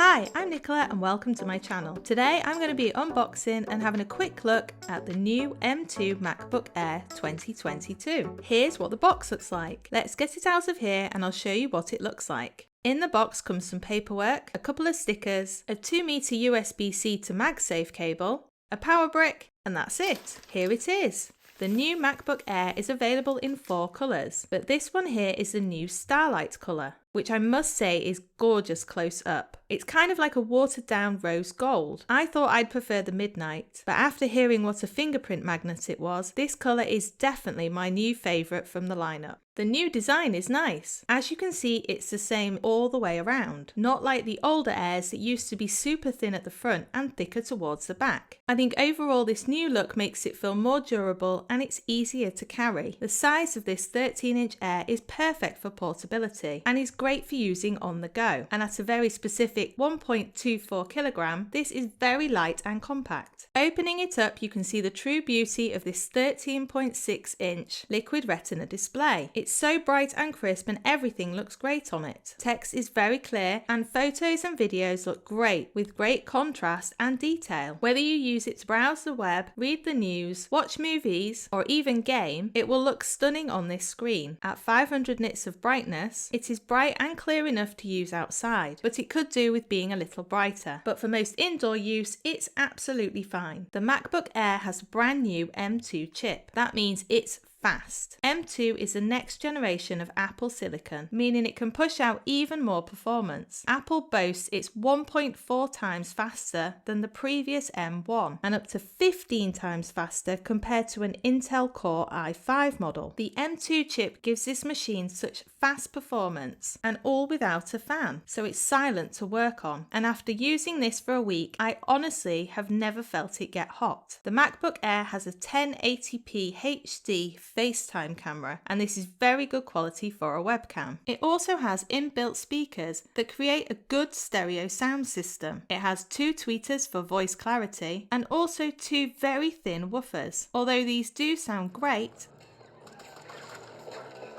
Hi, I'm Nicola and welcome to my channel. Today I'm going to be unboxing and having a quick look at the new M2 MacBook Air 2022. Here's what the box looks like. Let's get it out of here and I'll show you what it looks like. In the box comes some paperwork, a couple of stickers, a 2-meter USB-C to MagSafe cable, a power brick, and that's it. Here it is. The new MacBook Air is available in 4 colours, but this one here is the new Starlight colour, which I must say is gorgeous close up. It's kind of like a watered down rose gold. I thought I'd prefer the midnight, but after hearing what a fingerprint magnet it was, this colour is definitely my new favourite from the lineup. The new design is nice. As you can see, it's the same all the way around, not like the older Airs that used to be super thin at the front and thicker towards the back. I think overall this new look makes it feel more durable and it's easier to carry. The size of this 13-inch Air is perfect for portability and is great for using on the go, and at a very specific 1.24 kilogram, this is very light and compact. Opening it up, you can see the true beauty of this 13.6-inch liquid retina display. It's so bright and crisp and everything looks great on it. Text is very clear and photos and videos look great with great contrast and detail. Whether you use it to browse the web, read the news, watch movies, or even game, it will look stunning on this screen. At 500 nits of brightness, it is bright and clear enough to use outside, but it could do with being a little brighter. But for most indoor use, it's absolutely fine. The MacBook Air has a brand new M2 chip. That means it's fast. M2 is the next generation of Apple silicon, meaning it can push out even more performance. Apple boasts it's 1.4 times faster than the previous M1 and up to 15 times faster compared to an Intel Core i5 model. The M2 chip gives this machine such fast performance and all without a fan, so it's silent to work on. And after using this for a week, I honestly have never felt it get hot. The MacBook Air has a 1080p HD FaceTime camera, and this is very good quality for a webcam. It also has inbuilt speakers that create a good stereo sound system. It has 2 tweeters for voice clarity and also 2 very thin woofers. Although these do sound great,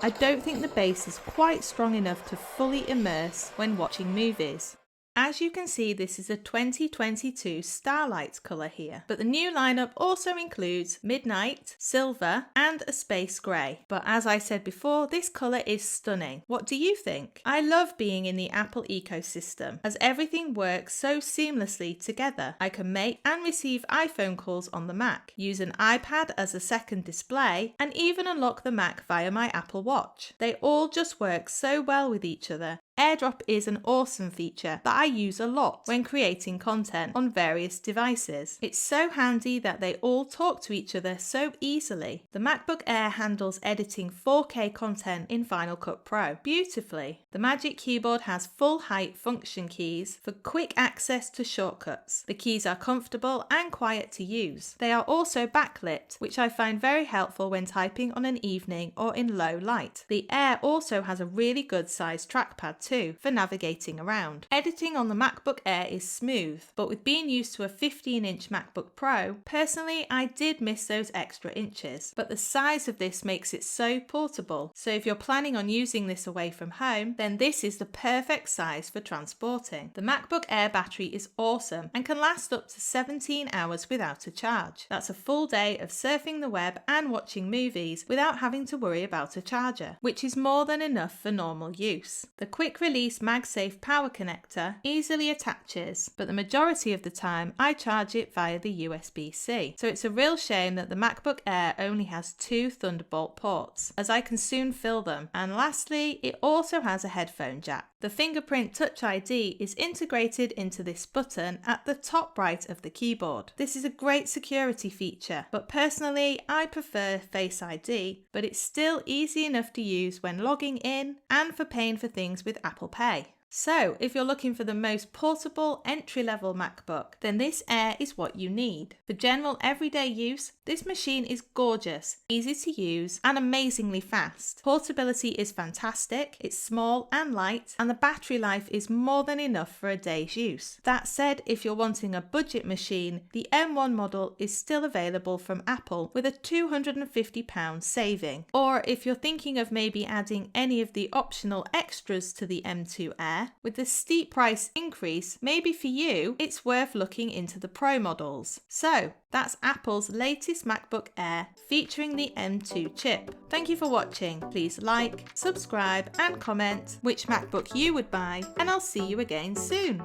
I don't think the bass is quite strong enough to fully immerse when watching movies. As you can see, this is a 2022 Starlight colour here, but the new lineup also includes midnight, silver and a space grey. But as I said before, this colour is stunning. What do you think? I love being in the Apple ecosystem as everything works so seamlessly together. I can make and receive iPhone calls on the Mac, use an iPad as a second display, and even unlock the Mac via my Apple Watch. They all just work so well with each other. AirDrop is an awesome feature that I use a lot when creating content on various devices. It's so handy that they all talk to each other so easily. The MacBook Air handles editing 4K content in Final Cut Pro beautifully. The Magic Keyboard has full height function keys for quick access to shortcuts. The keys are comfortable and quiet to use. They are also backlit, which I find very helpful when typing on an evening or in low light. The Air also has a really good sized trackpad too for navigating around. Editing on the MacBook Air is smooth, but with being used to a 15-inch MacBook Pro, personally I did miss those extra inches, but the size of this makes it so portable. So if you're planning on using this away from home, then this is the perfect size for transporting. The MacBook Air battery is awesome and can last up to 17 hours without a charge. That's a full day of surfing the web and watching movies without having to worry about a charger, which is more than enough for normal use. The quick release MagSafe power connector easily attaches, but the majority of the time I charge it via the USB-C. So it's a real shame that the MacBook Air only has 2 Thunderbolt ports, as I can soon fill them. And lastly, it also has a headphone jack. The fingerprint Touch ID is integrated into this button at the top right of the keyboard. This is a great security feature, but personally I prefer Face ID, but it's still easy enough to use when logging in and for paying for things with Apple Pay. So if you're looking for the most portable entry-level MacBook, then this Air is what you need. For general everyday use, this machine is gorgeous, easy to use and amazingly fast. Portability is fantastic, it's small and light, and the battery life is more than enough for a day's use. That said, if you're wanting a budget machine, the M1 model is still available from Apple with a £250 saving. Or if you're thinking of maybe adding any of the optional extras to the M2 Air, Air, with the steep price increase, maybe for you it's worth looking into the Pro models. So that's Apple's latest MacBook Air featuring the M2 chip. Thank you for watching. Please like, subscribe and comment which MacBook you would buy, and I'll see you again soon.